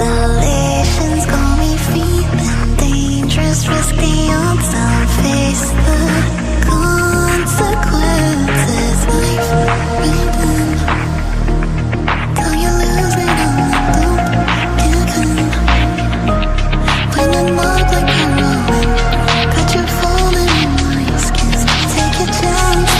Constellations got me feeling dangerous, risky odds. I'll face the consequences. Life rhythm. Till you're losing all the dope given. Playing love like a ruin. Got you falling in my skins. Take your chances.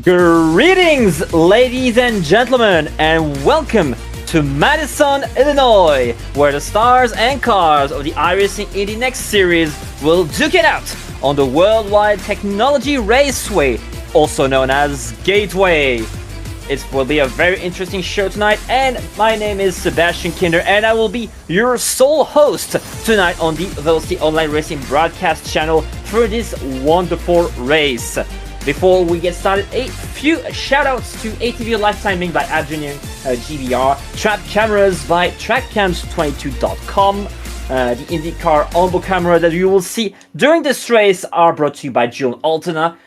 Greetings, ladies and gentlemen, and welcome to Madison, Illinois, where the stars and cars of the iRacing Indy NXT series will duke it out on the Worldwide Technology Raceway, also known as Gateway. It will be a very interesting show tonight, and my name is Sebastian Kinder, and I will be your sole host tonight on the Velocity Online Racing broadcast channel for this wonderful race. Before we get started, a few shoutouts to ATV Lifetime Link by Adrian GBR, Trap Cameras by TrackCams22.com. The IndyCar onboard camera that you will see during this race are brought to you by Julien Altena.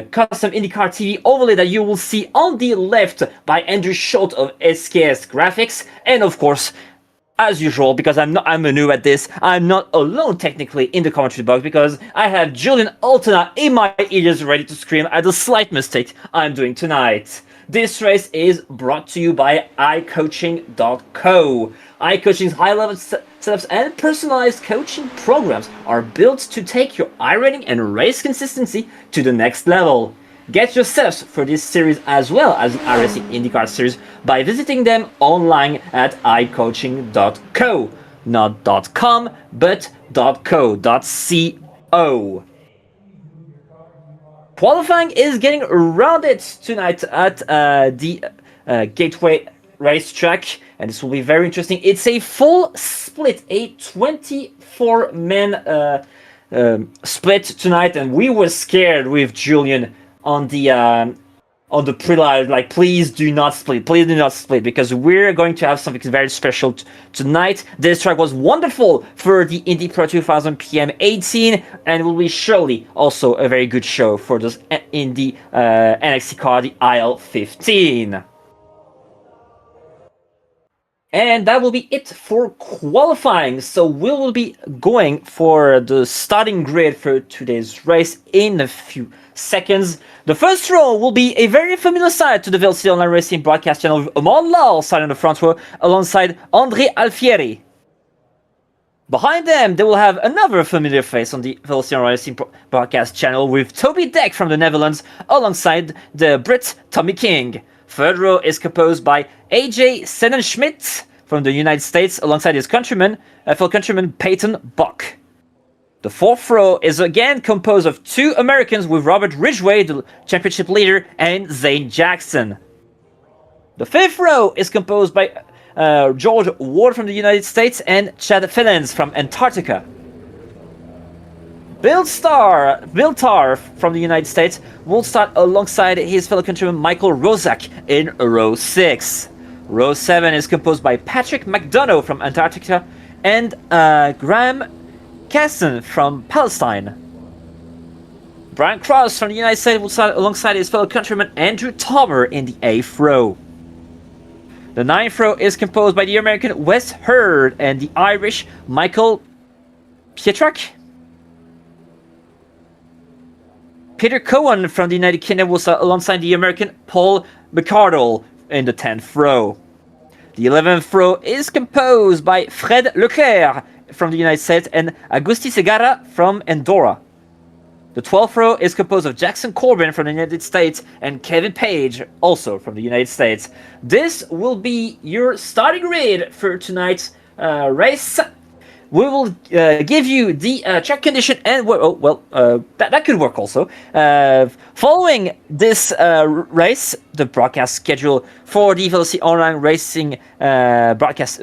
Custom IndyCar TV overlay that you will see on the left by Andrew Schultz of SKS Graphics, and of course, as usual, because I'm a new at this, I'm not alone technically in the commentary box because I have Julien Altena in my ears ready to scream at the slight mistake I'm doing tonight. This race is brought to you by iCoaching.co. iCoaching's high-level setups and personalized coaching programs are built to take your iRating and race consistency to the next level. Get your setups for this series as well as the iRacing IndyCar series by visiting them online at iCoaching.co. Not .com, but .co. Qualifying is getting rounded tonight at the Gateway racetrack, and this will be very interesting. It's a full split, a 24-man split tonight, and we were scared with Julien on the pre-live, like, please do not split, because we're going to have something very special tonight. This track was wonderful for the Indy Pro 2000 PM18, and will be surely also a very good show for this Indy NXT car, the IL-15. And that will be it for qualifying. So we will be going for the starting grid for today's race in a few seconds. The first row will be a very familiar side to the Velocity Online Racing broadcast channel with Amon Lal side on the front row alongside André Alfieri. Behind them, they will have another familiar face on the Velocity Online Racing broadcast channel with Toby Deck from the Netherlands alongside the Brit Tommy King. Third row is composed by AJ Sennenschmidt, from the United States alongside his fellow countryman Peyton Buck. The fourth row is again composed of 2 Americans with Robert Ridgway, the championship leader, and Zane Jackson. The fifth row is composed by George Ward from the United States and Chad Fillens from Antarctica. Bill Tarr from the United States will start alongside his fellow countryman Michael Rozak in row 6. Row 7 is composed by Patrick McDonough from Antarctica and Graham Casson from Palestine. Brian Cross from the United States will start alongside his fellow countryman Andrew Tomer in the 8th row. The 9th row is composed by the American Wes Hurd and the Irish Michael Pietrak. Peter Cowan from the United Kingdom will start alongside the American Paul McCardle in the 10th row. The 11th row is composed by Fred Leclerc from the United States and Agusti Segarra from Andorra. The 12th row is composed of Jackson Corbin from the United States and Kevin Page, also from the United States. This will be your starting grid for tonight's race. We will give you the track condition and that could work also. Following this race, the broadcast schedule for the Velocity Online Racing broadcast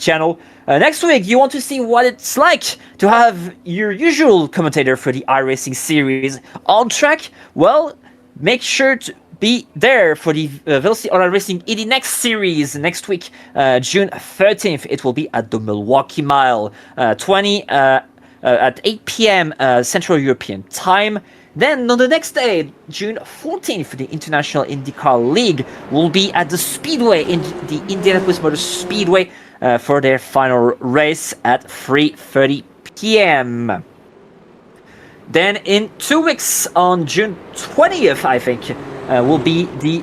channel. Next week, you want to see what it's like to have your usual commentator for the iRacing series on track? Well, make sure to be there for the Velocity Online Racing Indy NXT series next week, June 13th. It will be at the Milwaukee Mile, 20 at 8 p.m. Central European Time. Then on the next day, June 14th, the International IndyCar League will be at the Speedway in the Indianapolis Motor Speedway for their final race at 3:30 p.m. Then in 2 weeks, on June 20th, I think, will be the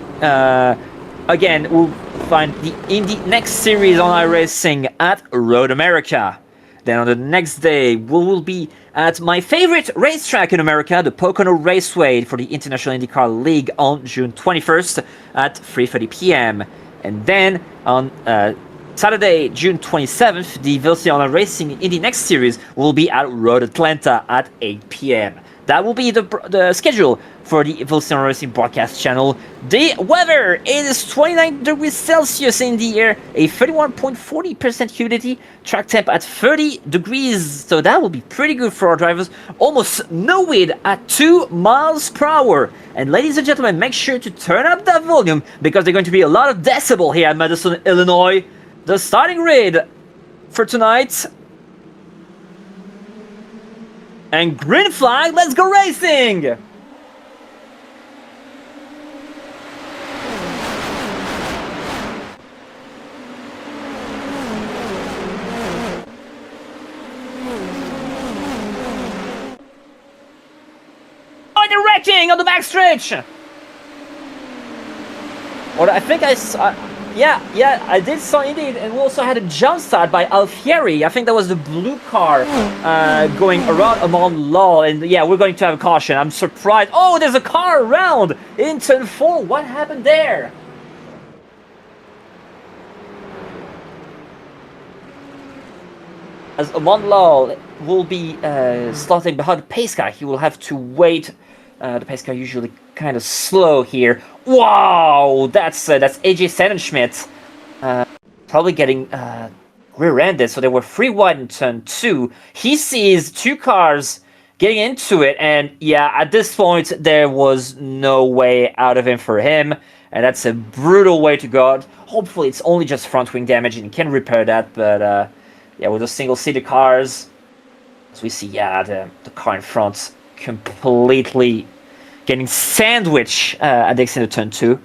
again we'll find the Indy NXT series on iRacing at Road America. Then on the next day, we will be at my favorite racetrack in America, the Pocono Raceway, for the International IndyCar League on June 21st at 3:30 p.m. And then on Saturday, June 27th, the Velocity Online Racing Indy NXT series will be at Road Atlanta at 8 p.m. That will be the schedule for the Velocity Online Racing broadcast channel. The weather is 29 degrees Celsius in the air, a 31.40% humidity, track temp at 30 degrees, so that will be pretty good for our drivers. Almost no wind at 2 miles per hour. And ladies and gentlemen, make sure to turn up that volume because there's going to be a lot of decibel here at Madison, Illinois. The starting grid for tonight. And green flag, let's go racing! Oh, they're wrecking on the backstretch! Or I think I saw... Yeah, I did saw indeed, and we also had a jump start by Alfieri. I think that was the blue car going around Amon Law, and yeah, we're going to have a caution. I'm surprised. Oh, there's a car around in turn 4. What happened there? As Amon Law will be starting behind the pace car, he will have to wait. The pace car usually kind of slow here. Wow, that's AJ Sennenschmidt probably getting rear-ended. So there were 3 wide in turn 2. He sees 2 cars getting into it, and yeah, at this point there was no way out of him for him, and that's a brutal way to go out. Hopefully it's only just front wing damage and he can repair that, but yeah, with those single-seater cars, as we see, yeah, the car in front completely getting sandwiched at the exit of turn 2.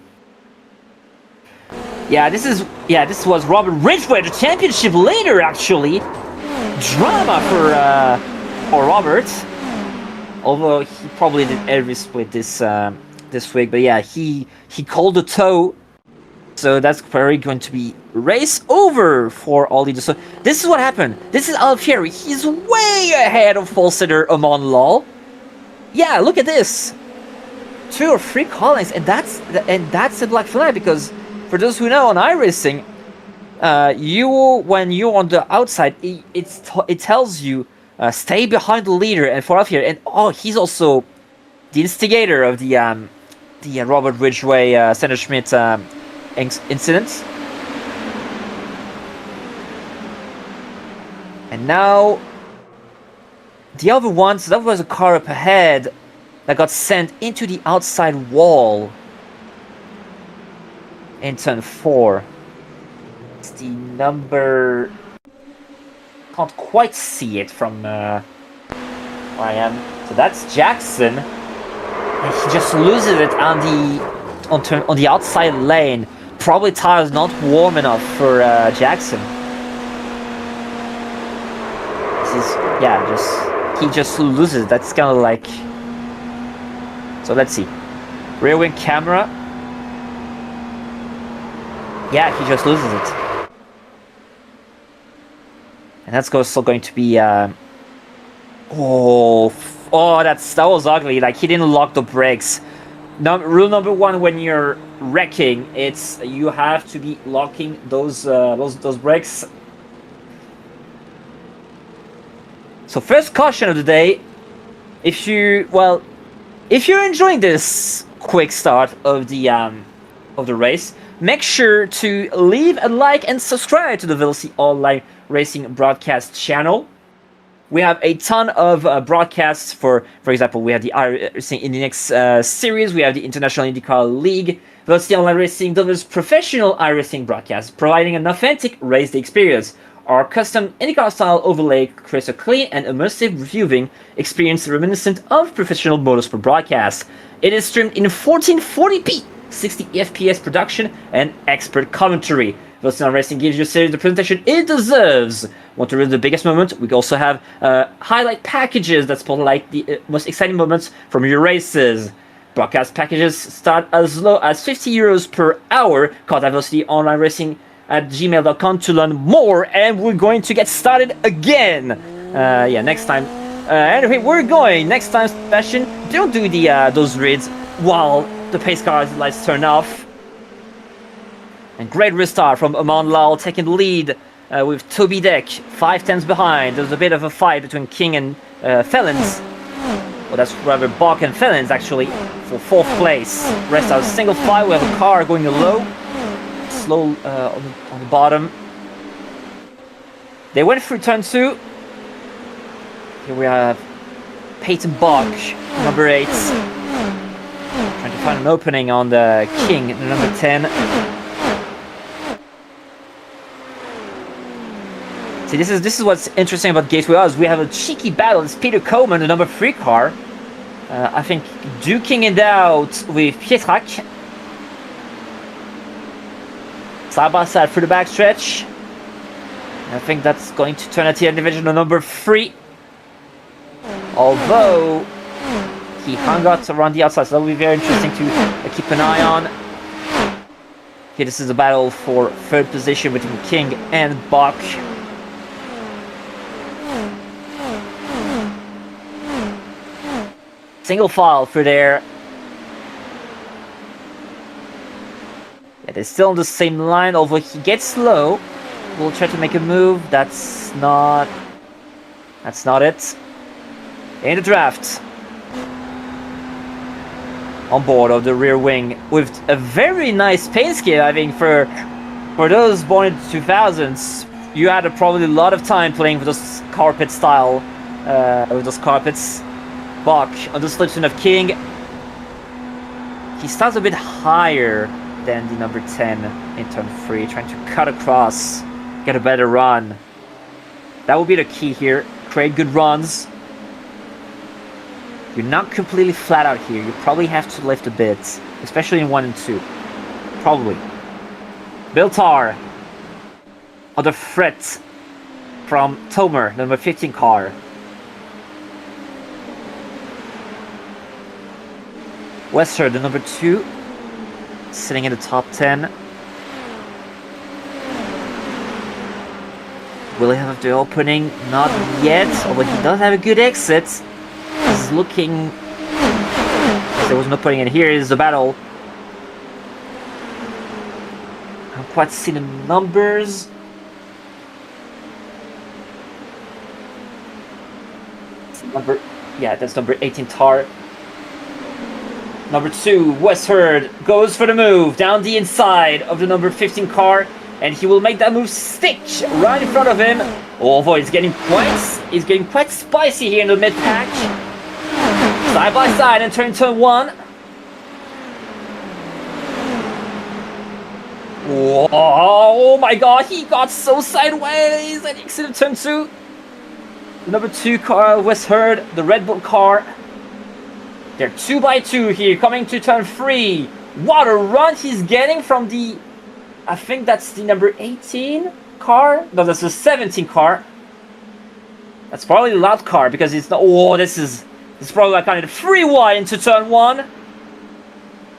This was Robert Ridgway, the championship leader, actually. Drama for Robert. Although he probably did every split this week, but yeah, he called the toe. So that's very going to be race over for all leaders. So this is what happened. This is Alfieri. He's way ahead of pole sitter Amon Law. Yeah, look at this. 2 or 3 callings, and that's the black flag, because for those who know on iRacing, when you're on the outside, it tells you stay behind the leader and fall off here. And oh, he's also the instigator of the Robert Ridgway Sender Schmidt incident. And now the other one, so that was a car up ahead that got sent into the outside wall in turn 4. It's the number... Can't quite see it from where I am. So that's Jackson. And he just loses it on the outside lane. Probably tires not warm enough for Jackson. He just loses. That's kind of like... So let's see. Rear wing camera. Yeah, he just loses it. And that's also going to be... that was ugly. Like, he didn't lock the brakes. Rule number 1 when you're wrecking, it's you have to be locking those brakes. So first caution of the day, if you're enjoying this quick start of the race, make sure to leave a like and subscribe to the Velocity Online Racing broadcast channel. We have a ton of broadcasts for example, we have the iRacing Indy NXT series, we have the International IndyCar League. Velocity Online Racing delivers professional iRacing broadcasts, providing an authentic race day experience. Our custom IndyCar style overlay creates a clean and immersive viewing experience reminiscent of professional motorsport broadcasts. It is streamed in 1440p, 60 FPS production, and expert commentary. Velocity Online Racing gives your series the presentation it deserves. Want to read the biggest moment? We also have highlight packages that spotlight the most exciting moments from your races. Broadcast packages start as low as €50 per hour. Contact Velocity Online Racing at gmail.com to learn more, and we're going to get started again. Next time. Anyway, we're going. Next time, Sebastian, don't do those rids while the pace car's lights turn off. And great restart from Aman Lal taking the lead with Toby Deck 5 tenths behind. There's a bit of a fight between King and Felons. Well, that's rather Bach and Felons actually for 4th place. Rest out single file. We have a car going low. Slow on the bottom. They went through turn 2. Here we have Peyton Bach, number 8, trying to find an opening on the King, the number 10. See, this is what's interesting about Gateway Oz. We have a cheeky battle. It's Peter Coleman, the number 3 car. I think duking it out with Pietrak. Side by side through the backstretch. I think that's going to turn out the division number 3. Although he hung out around the outside, so that will be very interesting to keep an eye on. Here, this is a battle for 3rd position between King and Bach. Single file through there. Yeah, they're still on the same line, although he gets slow. We'll try to make a move. That's not it. In the draft. On board of the rear wing with a very nice paint scheme. I think for those born in the 2000s, you had probably a lot of time playing with those carpet style, with those carpets. Bach on the slipstream of King. He starts a bit higher than the number 10 in turn 3, trying to cut across, get a better run. That will be the key here. Create good runs. You're not completely flat out here. You probably have to lift a bit, especially in 1 and 2. Probably. Bill Tarr on the threat from Tomer, number 15 car. Wester, the number 2, sitting in the top 10. Will he have the opening? Not yet, although he does have a good exit. He's looking... There was no opening, and here is the battle. quite see the numbers. That's number 18 Tar. Number 2, Westford, goes for the move down the inside of the number 15 car, and he will make that move stick right in front of him. Although it's getting quite spicy here in the mid patch. Side by side and turn 1. Whoa, oh my god, he got so sideways and exited turn 2. The number 2 car, Westford, the Red Bull car. They're 2 by 2 here, coming to turn 3. What a run he's getting from the... I think that's the number 18 car? No, that's the 17 car. That's probably the loud car because it's not... Oh, this is probably like kind of 3 wide into turn 1.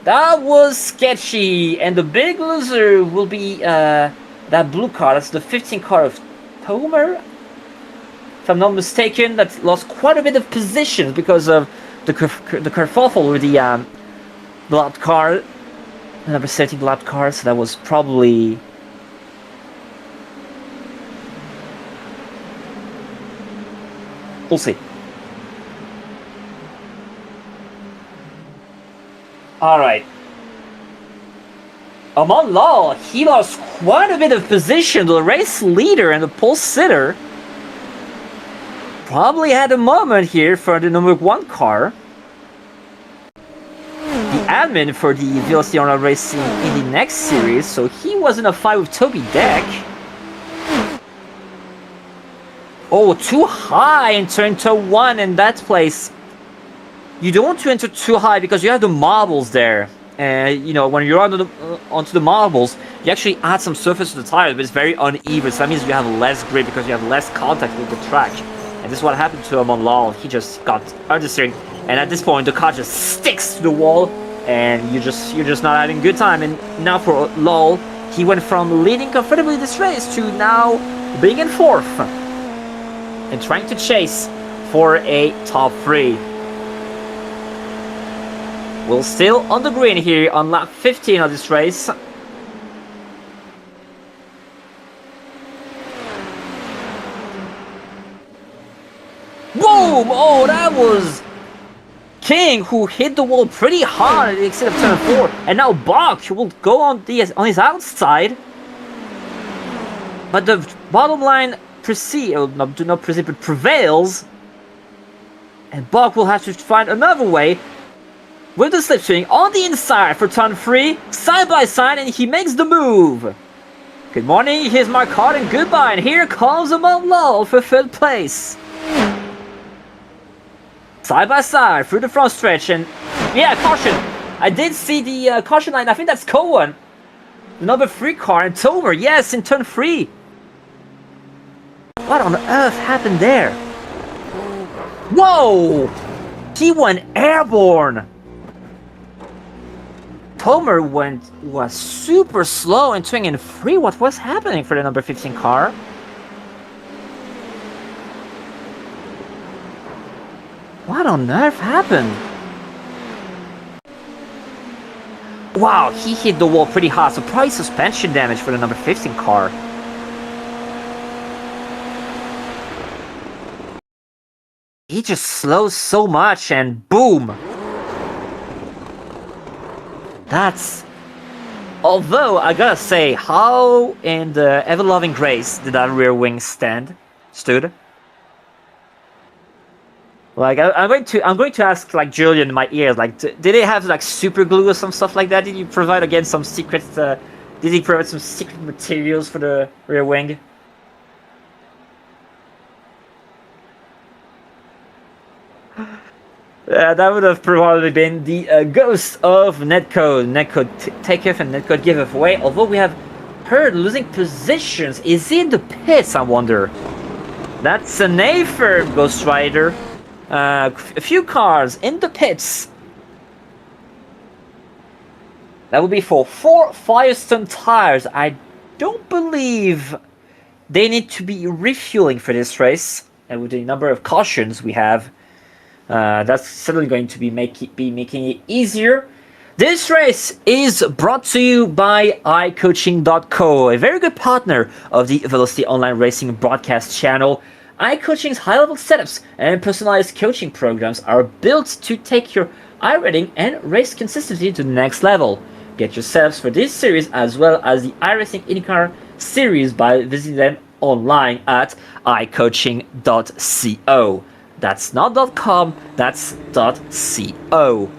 That was sketchy. And the big loser will be that blue car. That's the 15 car of Tomer. If I'm not mistaken, that lost quite a bit of positions because of the kerfuffle with the loud car, the number 17 loud car. So that was probably we'll see. All right. Amon Law, he lost quite a bit of position. The race leader and the pole sitter probably had a moment here for the number 1 car. The admin for the WWT Racing Indy NXT series, so he was in a fight with Toby Deck. Oh, too high in turn 1 in that place. You don't want to enter too high because you have the marbles there. And you know, when you're onto the marbles, you actually add some surface to the tire, but it's very uneven. So that means you have less grip because you have less contact with the track. And this is what happened to him on Lal. He just got understeering, and at this point the car just sticks to the wall, and you're just not having a good time. And now for Lal, he went from leading comfortably this race to now being in 4th and trying to chase for a top 3. We're still on the green here on lap 15 of this race. Boom! Oh, that was King who hit the wall pretty hard at the exit of turn 4. And now Bach will go on his outside. But the bottom line prevails. And Bach will have to find another way with the slipstream on the inside for turn 3, side by side, and he makes the move. Good morning, here's Mark Hart, and goodbye. And here comes Amon Law for 3rd place. Side by side through the front stretch, and yeah, caution. I did see the caution line. I think that's Cohen, the number 3 car, and Tomer. Yes, in turn 3. What on earth happened there? Whoa! He went airborne. Tomer was super slow entering in 3. What was happening for the number 15 car? What on earth happened? Wow, he hit the wall pretty hard. So probably suspension damage for the number 15 car. He just slows so much and boom. That's... Although, I gotta say, how in the ever-loving grace did that rear wing stood? Like, I'm going to ask, like, Julien in my ear, like, did they have, like, super glue or some stuff like that? Did you provide, again, some secret, did he provide some secret materials for the rear wing? That would have probably been the ghost of netcode. Netcode takeoff and netcode give away. Although we have heard losing positions. Is he in the pits, I wonder? That's an A for Ghost Rider. A few cars in the pits. That would be for 4 Firestone tires. I don't believe they need to be refueling for this race. And with the number of cautions we have, that's certainly going to be making it easier. This race is brought to you by iCoaching.co, a very good partner of the Velocity Online Racing broadcast channel. iCoaching's high-level setups and personalized coaching programs are built to take your iRacing and race consistency to the next level. Get your setups for this series as well as the iRacing IndyCar series by visiting them online at iCoaching.co. That's not .com, that's .co.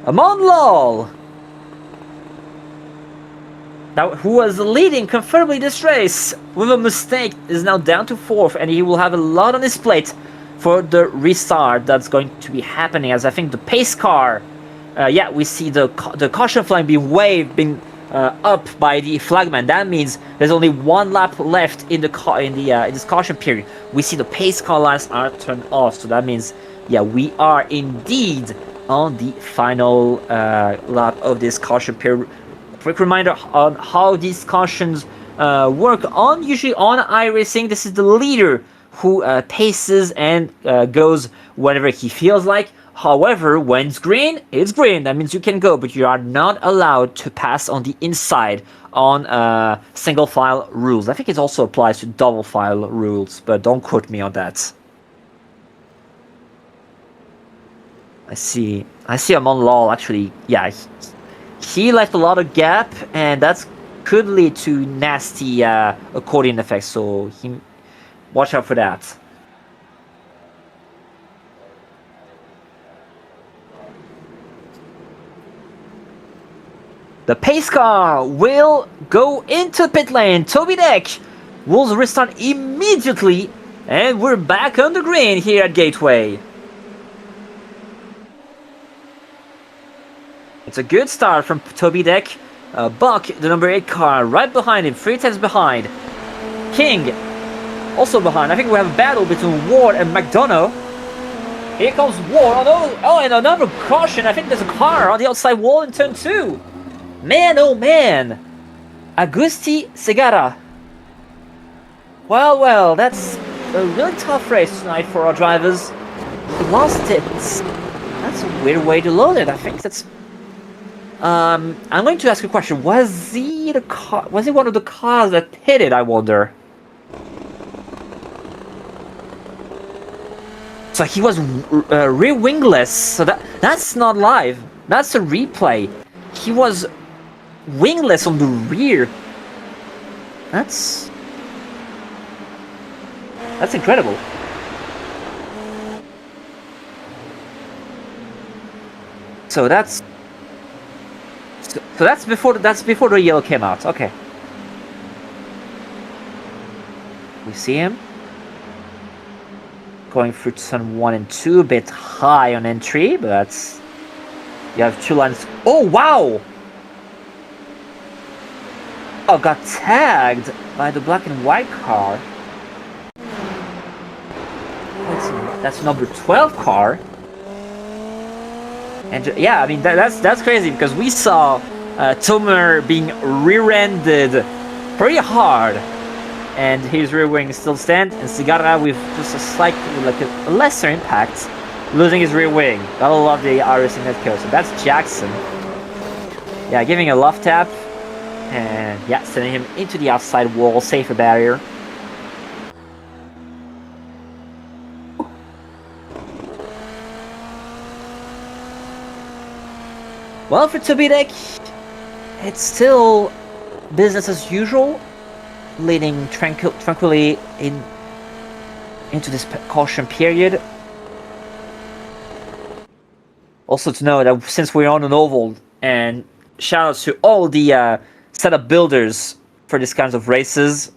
Amon Lal, now, who was leading comfortably this race with a mistake, is now down to 4th, and he will have a lot on his plate for the restart that's going to be happening. As I think the pace car, we see the caution flag being waved, being up by the flagman. That means there's only 1 lap left in this caution period. We see the pace car lights are turned off, so that means we are indeed on the final lap of this caution period. Quick reminder on how these cautions work. Usually on iRacing, this is the leader who paces and goes whenever he feels like. However, when it's green, it's green. That means you can go, but you are not allowed to pass on the inside on single file rules. I think it also applies to double file rules, but don't quote me on that. I see Amon Lal actually, he left a lot of gap, and that could lead to nasty accordion effects, so watch out for that. The pace car will go into pit lane. Toby Deck will restart immediately, and we're back on the green here at Gateway. It's a good start from Toby Deck. Buck, the number 8 car, right behind him, 3 tenths behind. King, also behind. I think we have a battle between Ward and McDonough. Here comes Ward. And another caution. I think there's a car on the outside wall in turn 2. Man, oh man. Agusti Segara. Well, that's a really tough race tonight for our drivers. He lost it. That's a weird way to load it. I think that's... I'm going to ask a question. Was he one of the cars that hit it, I wonder? So he was rear wingless. So that's not live. That's a replay. He was wingless on the rear. That's incredible. So that's before the yellow came out. Okay. We see him going through turn 1 and 2, a bit high on entry, but that's... You have 2 lines. Oh, wow! Oh, got tagged by the black and white car. That's number 12 car. And I mean that's crazy, because we saw Tomer being rear-ended pretty hard, and his rear wing still stands, and Segara with just a slight, like a lesser impact, losing his rear wing. Gotta love the iRacing netcode. So that's Jackson. Giving a left tap, and sending him into the outside wall, safer barrier. Well, for Tobidek, it's still business as usual, leading tranquilly into this caution period. Also to know that since we're on an oval, and shoutouts to all the setup builders for these kinds of races.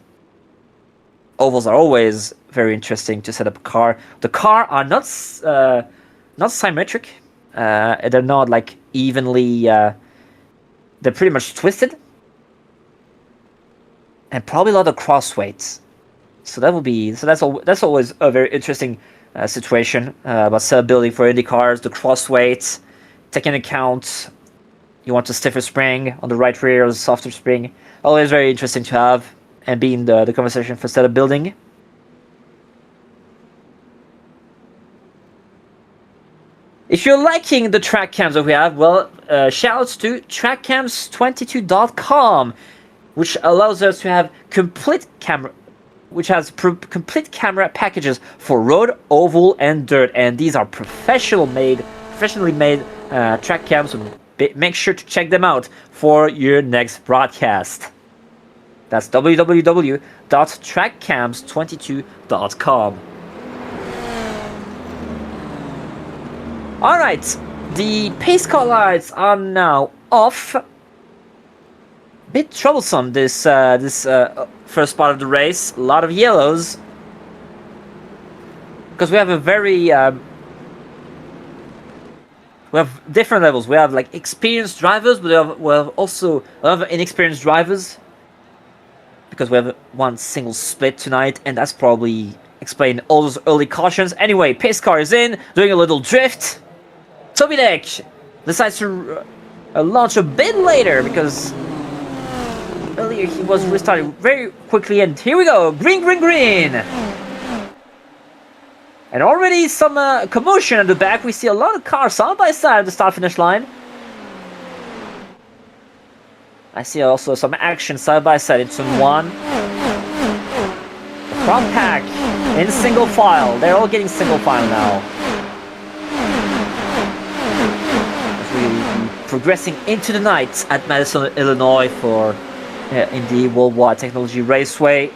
Ovals are always very interesting to set up a car. The car are not symmetric. They're not like evenly. They're pretty much twisted, and probably a lot of crossweights. So that's always a very interesting situation about setup building for Indy cars. The crossweights, taking account you want a stiffer spring on the right rear or a softer spring. Always very interesting to have and be in the conversation for setup building. If you're liking the track cams that we have, well, shoutouts to trackcams22.com, which allows us to have complete camera packages for road, oval, and dirt, and these are professionally made track cams. So make sure to check them out for your next broadcast. That's www.trackcams22.com. All right, the pace car lights are now off. Bit troublesome this first part of the race. A lot of yellows because we have a very we have different levels. We have like experienced drivers, but we have also a lot of inexperienced drivers because we have one single split tonight, and that's probably explain all those early cautions. Anyway, pace car is in, doing a little drift. Tobidek decides to launch a bit later because earlier he was restarting very quickly, and here we go, green. And already some commotion at the back. We see a lot of cars side by side at the start-finish line. I see also some action side by side in turn 1. The front pack in single file. They're all getting single file now. Progressing into the night at Madison, Illinois for Indy Worldwide Technology Raceway.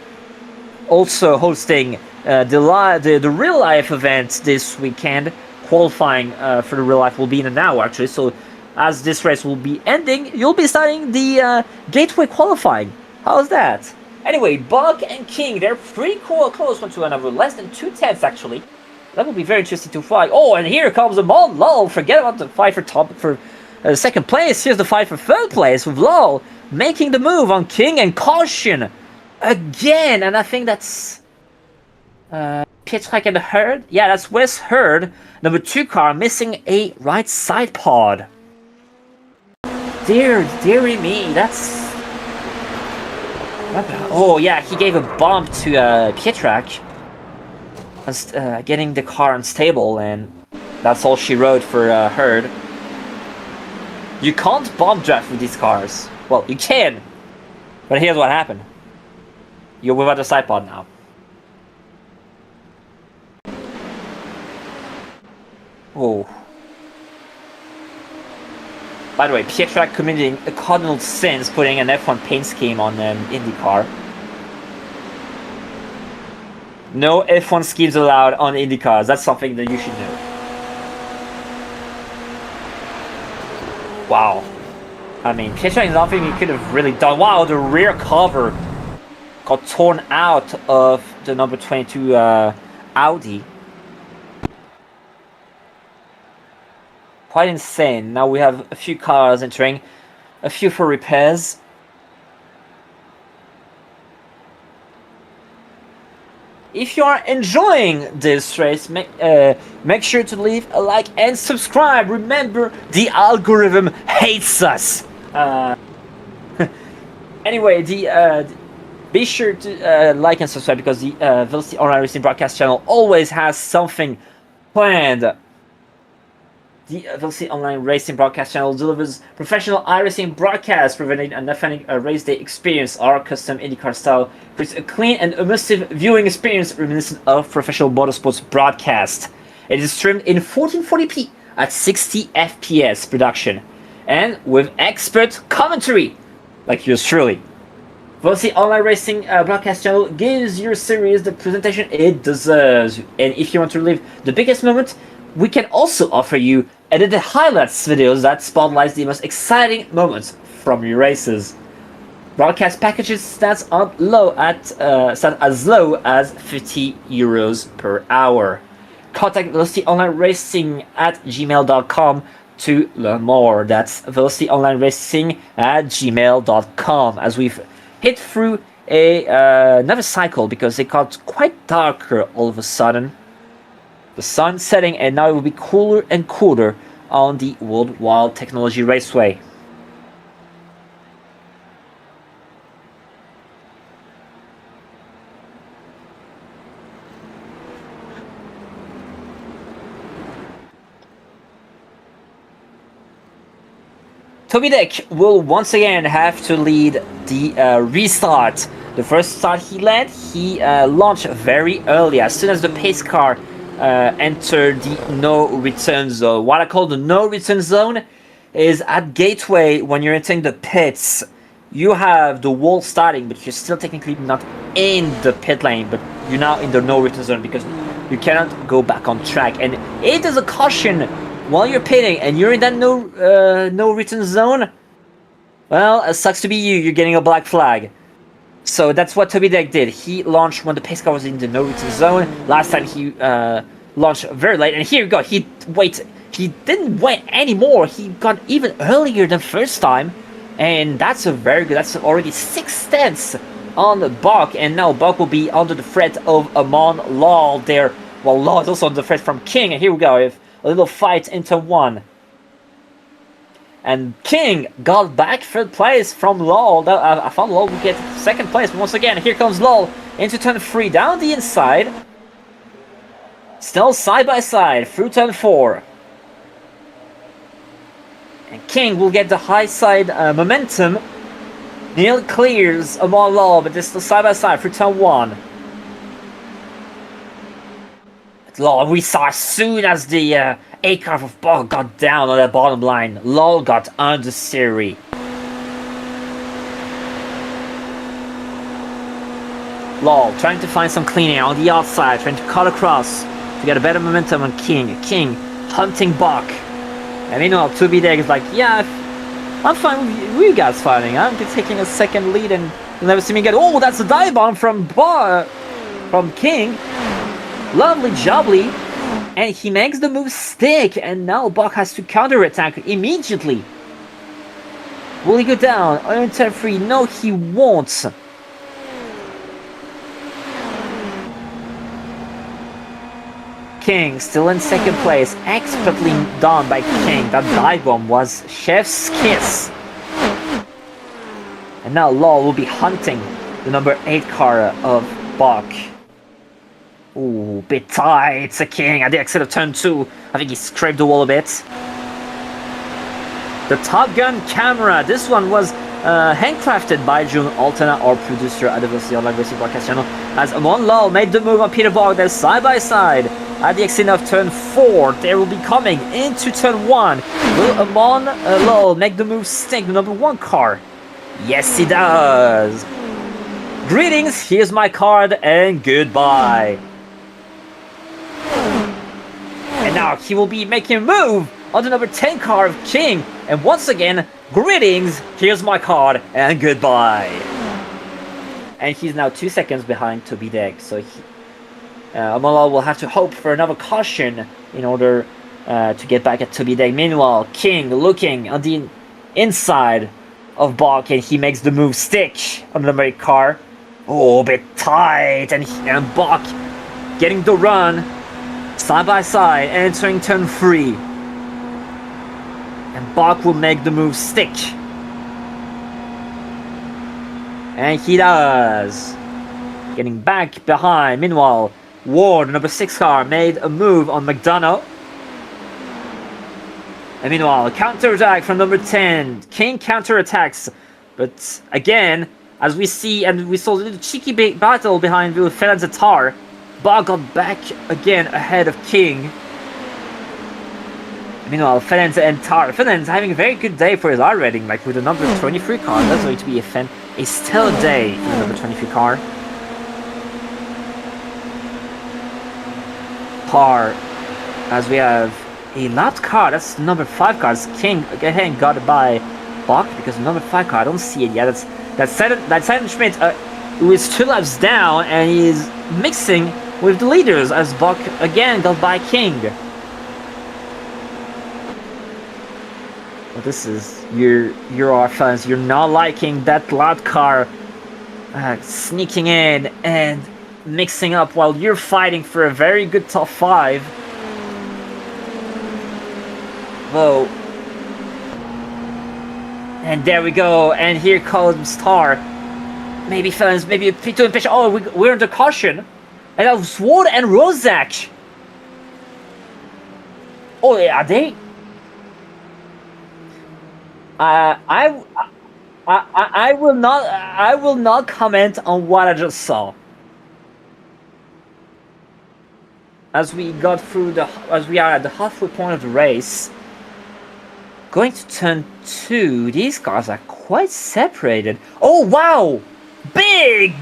Also hosting the real life event this weekend. Qualifying for the real life will be in an hour actually. So as this race will be ending, you'll be starting the gateway qualifying. How's that? Anyway, Bug and King, they're pretty close one to another. Less than 2/10 actually. That will be very interesting to fly. Oh, and here comes the Mon Lol. Forget about the fight for second place. Here's the fight for third place with Lol making the move on King and caution again. And I think that's Pietrek and Hurd. Yeah, that's Wes Hurd, number 2 car, missing a right side pod. Dearie me, that's... Oh yeah, he gave a bump to Pietrek, getting the car unstable, and that's all she wrote for Hurd. You can't bomb draft with these cars. Well, you can, but here's what happened. You're without a side pod now. Oh. By the way, Pietrek committing a cardinal sin putting an F1 paint scheme on IndyCar. No F1 schemes allowed on IndyCars. That's something that you should know. Wow. I mean, Pietrek is nothing he could have really done. Wow, the rear cover got torn out of the number 22 Audi. Quite insane. Now we have a few cars entering, a few for repairs. If you are enjoying this race, make sure to leave a like and subscribe. Remember, the algorithm hates us. Anyway, be sure to like and subscribe because the Velocity Online Racing broadcast channel always has something planned. The Velocity Online Racing broadcast channel delivers professional iRacing broadcasts, providing an authentic race day experience. Our custom IndyCar style creates a clean and immersive viewing experience reminiscent of professional motorsports broadcast. It is streamed in 1440p at 60 FPS production, and with expert commentary, like yours truly. Velocity Online Racing broadcast channel gives your series the presentation it deserves. And if you want to relive the biggest moment, we can also offer you edited highlights videos that spotlight the most exciting moments from your races. Broadcast packages start as low as €50 per hour. Contact Velocity Online Racing at gmail.com to learn more. That's Velocity Online Racing at gmail.com. As we've hit through another cycle because it got quite darker all of a sudden. The sun setting, and now it will be cooler and cooler on the Worldwide Technology Raceway. Toby Deck will once again have to lead the restart. The first start he led, he launched very early. As soon as the pace car entered the no return zone. What I call the no return zone is at gateway when you're entering the pits. You have the wall starting, but you're still technically not in the pit lane, but you're now in the no return zone because you cannot go back on track. And it is a caution while you're pitting and you're in that no return zone. Well, it sucks to be you. You're getting a black flag. So that's what Toby Deck did. He launched when the pace car was in the no return zone. Last time he launched very late, and here you go. He didn't wait anymore. He got even earlier than first time. And that's a very good, that's already 6 tenths on Bach, and now Bach will be under the threat of Amon Law there. Well, Law is also under the threat from King, and here we go, with a little fight into one. And King got back 3rd place from Law. I thought Law would get 2nd place, but once again, here comes Law into turn 3, down the inside. Still side by side through turn 4. And King will get the high side momentum. Nearly clears Amon Law, but this is side by side for turn 1. But Law, we saw as soon as the A-car of Ball got down on the bottom line, Law got under Siri. Law trying to find some cleaning on the outside, trying to cut across to get a better momentum on King. King hunting Bach. And meanwhile, Toby Deck is like, yeah, I'm fine with you guys fighting. I'm just taking a 2nd lead and you'll never see me get... Oh, that's a dive bomb from King. Lovely jubbly. And he makes the move stick. And now Bach has to counter-attack immediately. Will he go down on turn 3? No, he won't. King still in 2nd place, expertly done by King. That dive bomb was chef's kiss. And now Law will be hunting the number 8 car of Bach. Ooh, bit tight, it's a King at the exit of turn 2. I think he scraped the wall a bit. The Top Gun camera. This one was handcrafted by Julien Altena, our producer at the WWT Raceway broadcast channel, as Amon Law made the move on Peter Bach. They're side by side at the exit of turn 4. They will be coming into turn 1. Will Amon Law make the move stick, the number 1 car? Yes, he does. Greetings, here's my card, and goodbye. And now he will be making a move on the number 10 car of King. And once again, greetings, here's my card, and goodbye. And he's now 2 seconds behind Toby Deck, so Amon Law will have to hope for another caution in order to get back at Toby Deck. Meanwhile, King looking on the inside of Bach, and he makes the move stick on the number 8 car. Oh, a bit tight, and Bach getting the run side by side, entering turn 3. And Bach will make the move stick. And he does. Getting back behind. Meanwhile, Ward, number 6 car, made a move on McDonough. And meanwhile, counter-attack from number 10. King counter-attacks. But again, as we see, and we saw a little cheeky battle behind Villeneuve and Zatar, Bach got back again ahead of King. Meanwhile, Ferenz and Tar. Ferenz having a very good day for his R rating, like with the number 23 car. That's going to be a stellar day for the number 23 car. Tar, as we have a lapped car. That's the number 5 car. King again got it by Bach because the number 5 car, I don't see it yet. That's Simon Schmidt, who is 2 laps down and he is mixing with the leaders as Bach again got by King. Well, this is you're our fans. You're not liking that loud car sneaking in and mixing up while you're fighting for a very good top 5. Whoa. And there we go. And here comes Tar. Maybe fans, maybe a P2 impatient. Oh, we're under caution. And that was Ward and Rozak. Oh, are they? I, I will not. I will not comment on what I just saw. As we got through as we are at the halfway point of the race, going to turn 2, these cars are quite separated. Oh wow! Big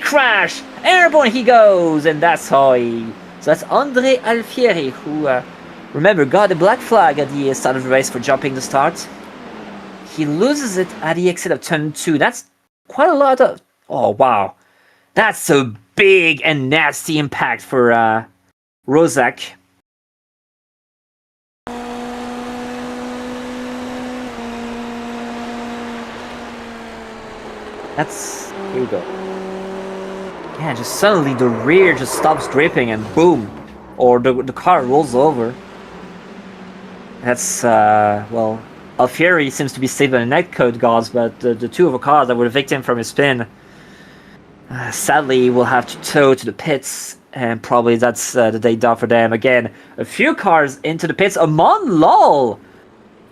crash! Airborne he goes, and that's how he. So that's Andre Alfieri, who, remember, got the black flag at the start of the race for jumping the start. He loses it at the exit of turn 2. That's quite a lot of. Oh wow! That's a big and nasty impact for Rozak. That's... here we go. Yeah, just suddenly the rear just stops gripping and boom! Or the car rolls over. That's, well... Alfieri seems to be saved by the netcode gods, but the two other cars that were the victim from his spin... sadly, will have to tow to the pits, and probably that's the day done for them. Again, a few cars into the pits. Amon Lol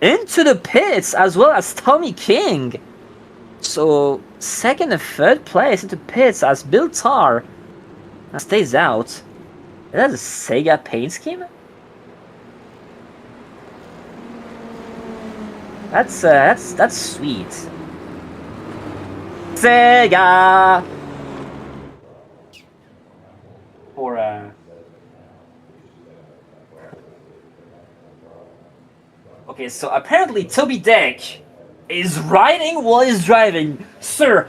into the pits, as well as Tommy King. So, second and third place into pits as Bill Tarr stays out. Is that a Sega paint scheme? That's sweet. Sega! Or okay, so apparently Toby Deck is riding while he's driving. Sir,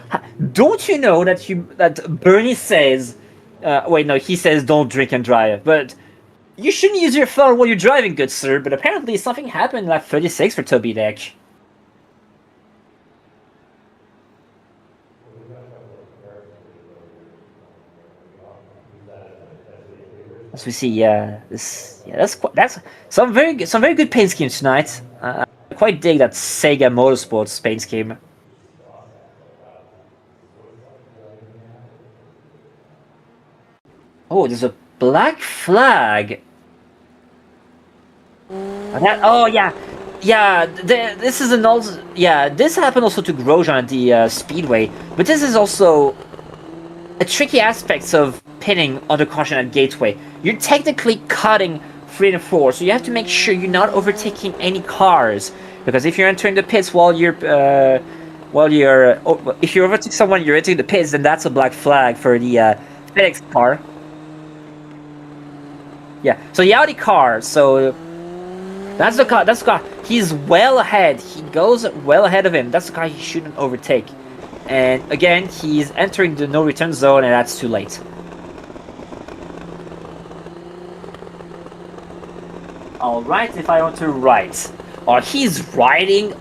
don't you know that Bernie says wait, no, he says don't drink and drive, but you shouldn't use your phone while you're driving, good sir. But apparently something happened in lap 36 for Toby Deck. As we see, that's some very good paint schemes tonight. I quite dig that Sega Motorsports paint scheme. Oh, there's a black flag. Oh yeah, this is an old. Yeah, this happened also to Grosjean at the Speedway, but this is also a tricky aspect of pitting under caution at Gateway. You're technically cutting 3 and 4, so you have to make sure you're not overtaking any cars. Because if you're entering the pits if you overtake someone, you're entering the pits, then that's a black flag for the FedEx car. Yeah, so the Audi car. So that's the car. That's the car. He's well ahead. He goes well ahead of him. That's the car he shouldn't overtake. And again, he's entering the no return zone, and that's too late. Alright, if I want to right. Oh, he's riding?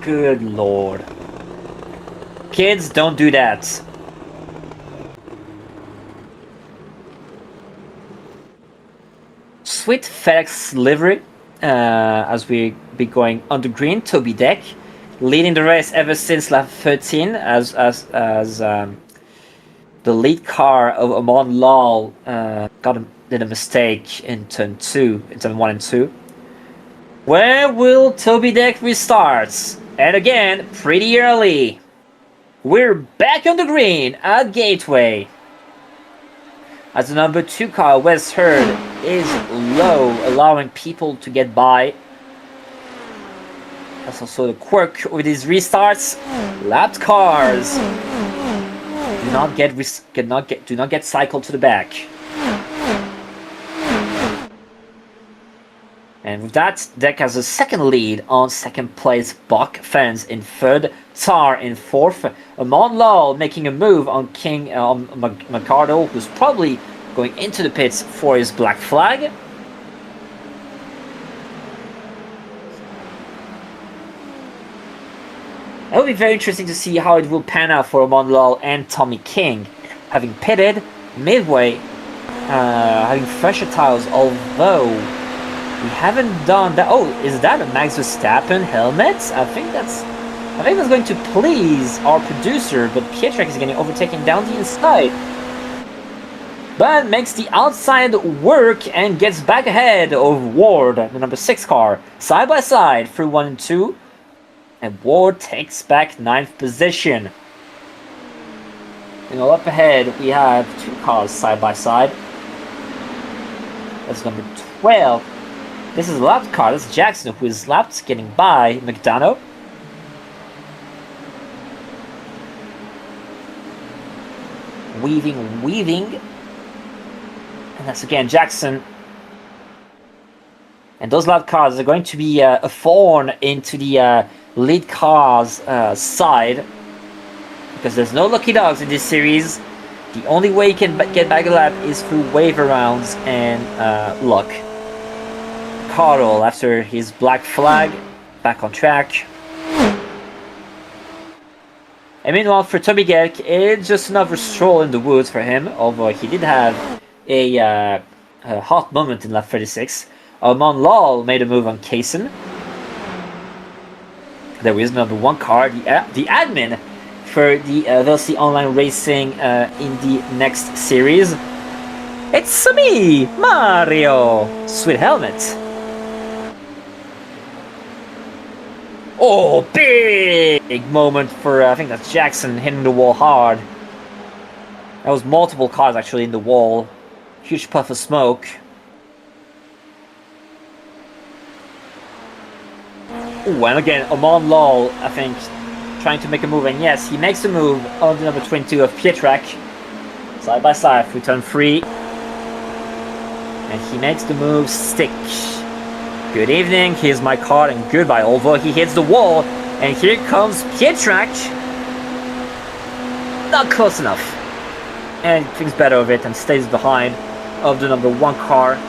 Good lord. Kids, don't do that. Sweet FedEx livery, as we be going on the green. Toby Deck, leading the race ever since lap 13, as the lead car of Amon Lal did a mistake in turn 1 and 2. Where will Toby Deck restart? And again, pretty early. We're back on the green at Gateway. As the number 2 car, Wes Hurd, is low, allowing people to get by. That's also the quirk with these restarts. Lapped cars do not get cycled to the back. And with that, Deck has a second lead on second place. Bach fans in third, Tar in fourth. Amon Lal making a move on King Mercado, who's probably going into the pits for his black flag. It will be very interesting to see how it will pan out for Amon Lal and Tommy King, having pitted midway, having fresher tires, although we haven't done that. Oh, is that a Max Verstappen helmet? I think that's going to please our producer, but Pietrek is getting overtaken down the inside. But makes the outside work and gets back ahead of Ward, the number 6 car, side by side through 1 and 2. And Ward takes back 9th position. You know, up ahead we have 2 cars side by side. That's number 12. This is a lapped car. That's Jackson, who is lapped, getting by McDonough. Weaving. And that's again Jackson. And those lapped cars are going to be a thorn into the lead car's side. Because there's no lucky dogs in this series. The only way you can get back a lap is through wave arounds and luck. Carl, after his black flag, back on track. And meanwhile, for Toby Gelk, it's just another stroll in the woods for him, although he did have a hot moment in lap 36. Armand Lal made a move on Kaysen. There is number 1 car, the admin for the WWT Online Racing Indy NXT series. It's me, Mario! Sweet helmet. Oh, big moment for, I think that's Jackson hitting the wall hard. That was multiple cars actually in the wall. Huge puff of smoke. Ooh, and again, Amon Lal, I think, trying to make a move. And yes, he makes a move on the number 22 of Pietrak. Side by side through turn 3. And he makes the move stick. Good evening, here's my car, and goodbye. Although he hits the wall, and here comes Pietrak. Not close enough. And thinks better of it and stays behind of the number 1 car.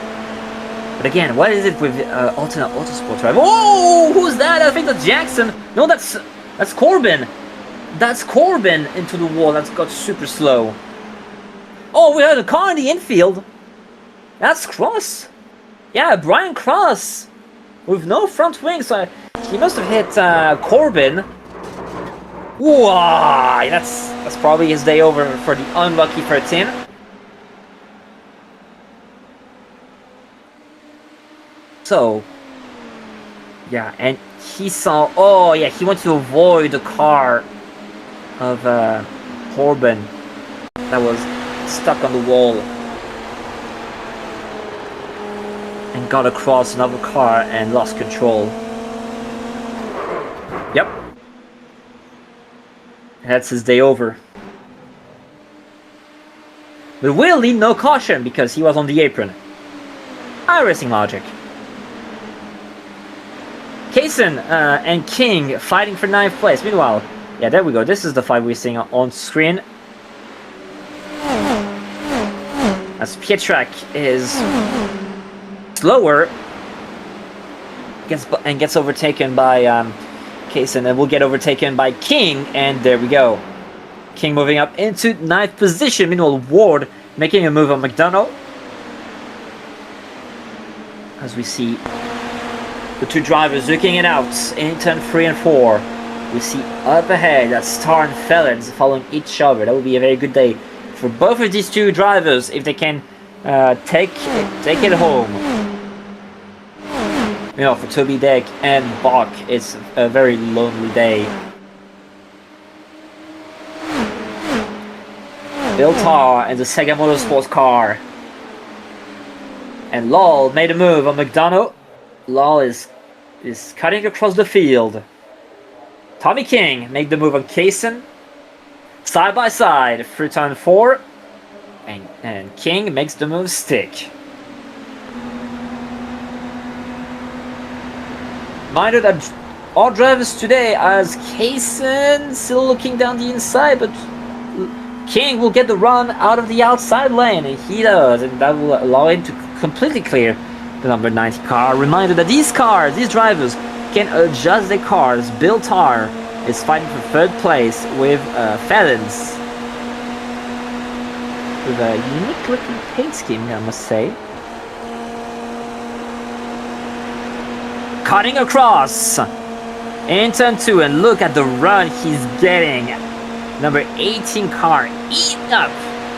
But again, what is it with Altena Motorsports driver? Oh, who's that? I think that's Jackson. No, that's Corbin. That's Corbin into the wall. That's got super slow. Oh, we had a car in the infield. That's Cross. Yeah, Brian Cross. With no front wing, so he must have hit Corbin. Wow, that's probably his day over for the unlucky 13. So, yeah, and he saw. Oh, yeah, he wanted to avoid the car of Corbin that was stuck on the wall. And got across another car and lost control. Yep. That's his day over. But will need no caution because he was on the apron. iRacing logic. Kaysen and King fighting for 9th place. Meanwhile, yeah, there we go. This is the fight we're seeing on screen. As Pietrak is slower gets overtaken by Kaysen, and will get overtaken by King, and there we go. King moving up into 9th position. Meanwhile, Ward making a move on McDonough. As we see the 2 drivers looking it out in turn 3 and 4. We see up ahead that Star and Felons following each other. That would be a very good day for both of these 2 drivers if they can take it home. You know, for Toby Deck and Bach, it's a very lonely day. Bill Tarr and the Seca Motorsports car. And Lal made a move on McDonough. Lal is cutting across the field. Tommy King made the move on Kaysen. Side by side through turn 4. And King makes the move stick. Mind you that all drivers today as Kaysen still looking down the inside, but King will get the run out of the outside lane, and he does, and that will allow him to completely clear the number 90 car. Reminder that these drivers can adjust their cars. Bill Tarr is fighting for 3rd place with Felons. With a unique looking paint scheme, I must say. Cutting across in turn 2, and look at the run he's getting. Number 18 car eating up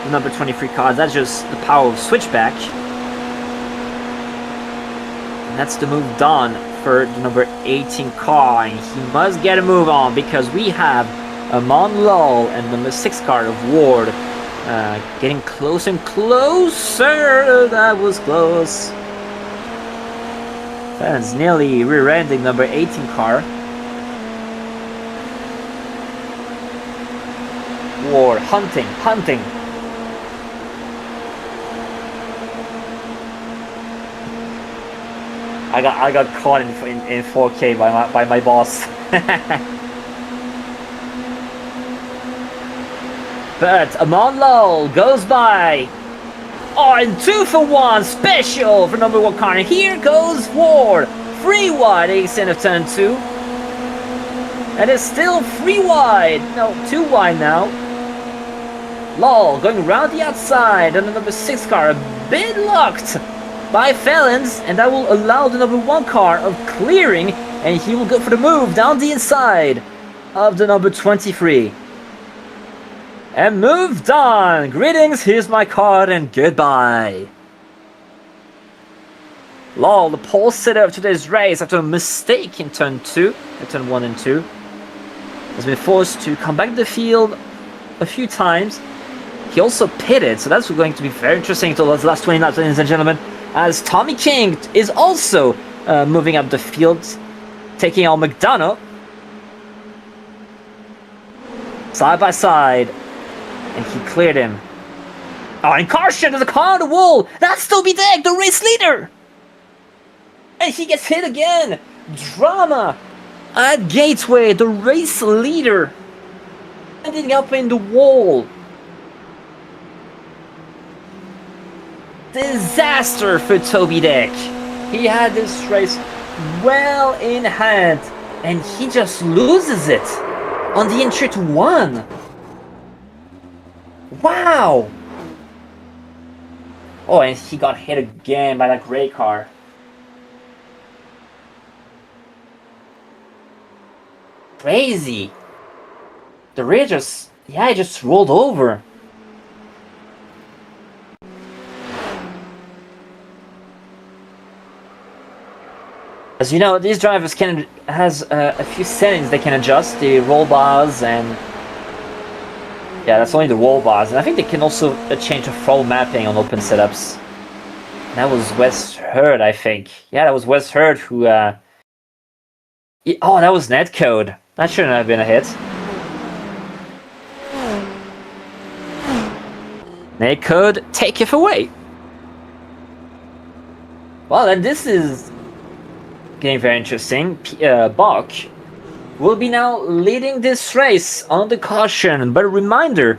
the number 23 car. That's just the power of switchback. And that's the move done for the number 18 car, and he must get a move on because we have Amon Lowell and number 6 car of Ward getting closer and closer. That was close. That's nearly rear-ending number 18 car. Ward hunting. I got caught in 4K by my boss. But Amon Lowell goes by. Oh, and 2 for 1 special for number 1 car. And here goes Ward. 3 wide exit of turn 2. And it's still 3 wide. No, 2 wide now. Lowell going around the outside on the number 6 car. A bit locked by Felons, and that will allow the number 1 car of clearing, and he will go for the move down the inside of the number 23. And moved on. Greetings, here's my card, and goodbye. Lowell, the pole sitter of today's race, after a mistake in turn 2, turn 1 and 2, has been forced to come back to the field a few times. He also pitted, so that's going to be very interesting to those last 20 laps, ladies and gentlemen, as Tommy King is also moving up the field, taking on McDonough. Side by side, and he cleared him. Oh, and caution to the car on the wall! That's Toby Deck, the race leader! And he gets hit again! Drama at Gateway, the race leader, ending up in the wall. Disaster for Toby Deck. He had this race well in hand, and he just loses it on the entry to 1. Wow! Oh, and he got hit again by that gray car. Crazy. The rear just, it just rolled over. As you know, these drivers has a few settings they can adjust, the roll bars, and yeah, that's only the roll bars. And I think they can also change the throttle mapping on open setups. That was Wes Hurd, I think. Yeah, that was Wes Hurd who. Oh, that was netcode. That shouldn't have been a hit. Netcode, take it away. Well, then this is getting very interesting. Bach will be now leading this race on the caution, but a reminder,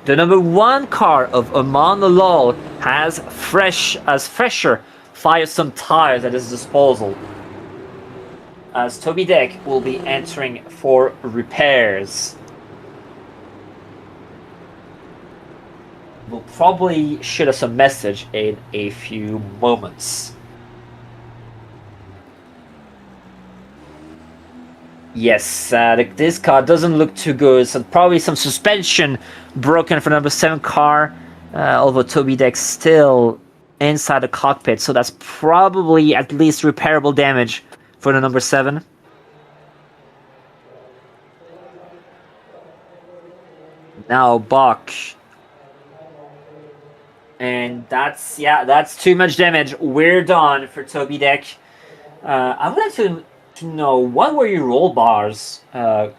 the number 1 car of Amon Lowell has fresher Firestone tires at his disposal, as Toby Deck will be entering for repairs. We'll probably shoot us a message in a few moments. Yes, this car doesn't look too good, so probably some suspension broken for number 7 car, although Toby Deck's still inside the cockpit, so that's probably at least repairable damage for the number 7. Now Bach. And that's too much damage. We're done for Toby Deck. I would like to know, what were your roll bars? What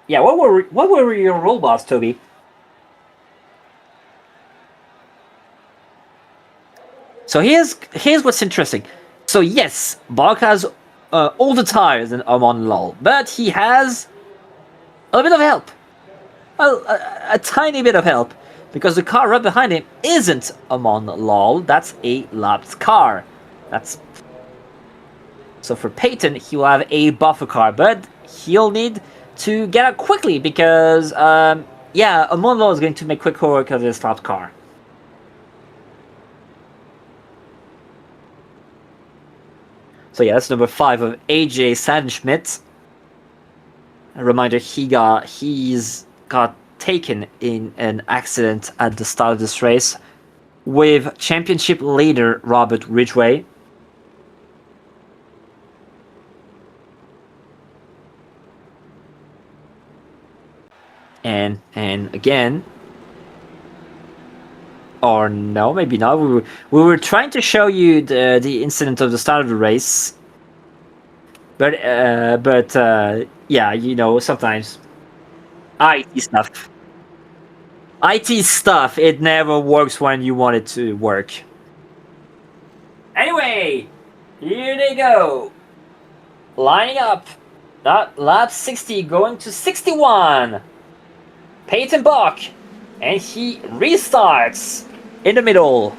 were your roll bars, Toby? So here's what's interesting. So yes, Bach has all the tires in Amon Lowell, but he has a bit of help, a tiny bit of help, because the car right behind him isn't Amon Lowell. That's a lapped car. So for Peyton, he will have a buffer car, but he'll need to get out quickly because, Amon Lowell is going to make quick work of this lapped car. So yeah, that's number 5 of AJ Sadenschmidt. A reminder, he's got taken in an accident at the start of this race with championship leader Robert Ridgway. And again, or no, maybe not. We were trying to show you the incident of the start of the race, but yeah, you know, sometimes IT stuff. IT stuff, it never works when you want it to work. Anyway, here they go. Lining up. Not lap 60 going to 61. Peyton Bach. And he restarts in the middle.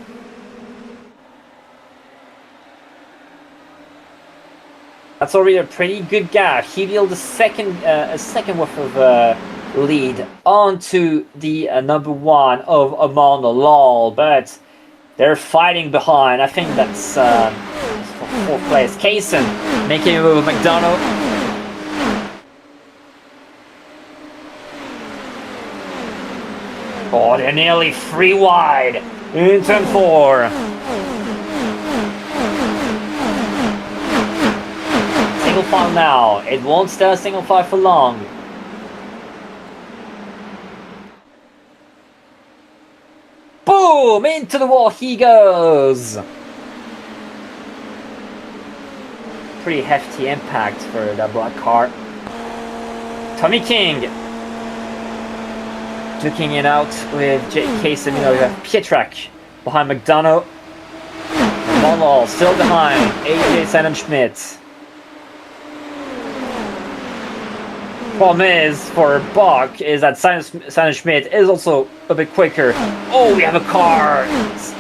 That's already a pretty good gap. He built a second worth of lead onto the number 1 of Amon Lal, but they're fighting behind. I think that's for 4th place. Kaysen making a move with McDonough. Oh, they're nearly 3 wide in turn 4. Single file now. It won't stay a single file for long. Boom! Into the wall he goes! Pretty hefty impact for that black car. Tommy King duking it out with Kaysen. You know, you have Pietrak behind McDonough. Monlal still behind AJ Sennenschmidt. Problem is for Bach is that Sennenschmidt is also a bit quicker. Oh, we have a car it's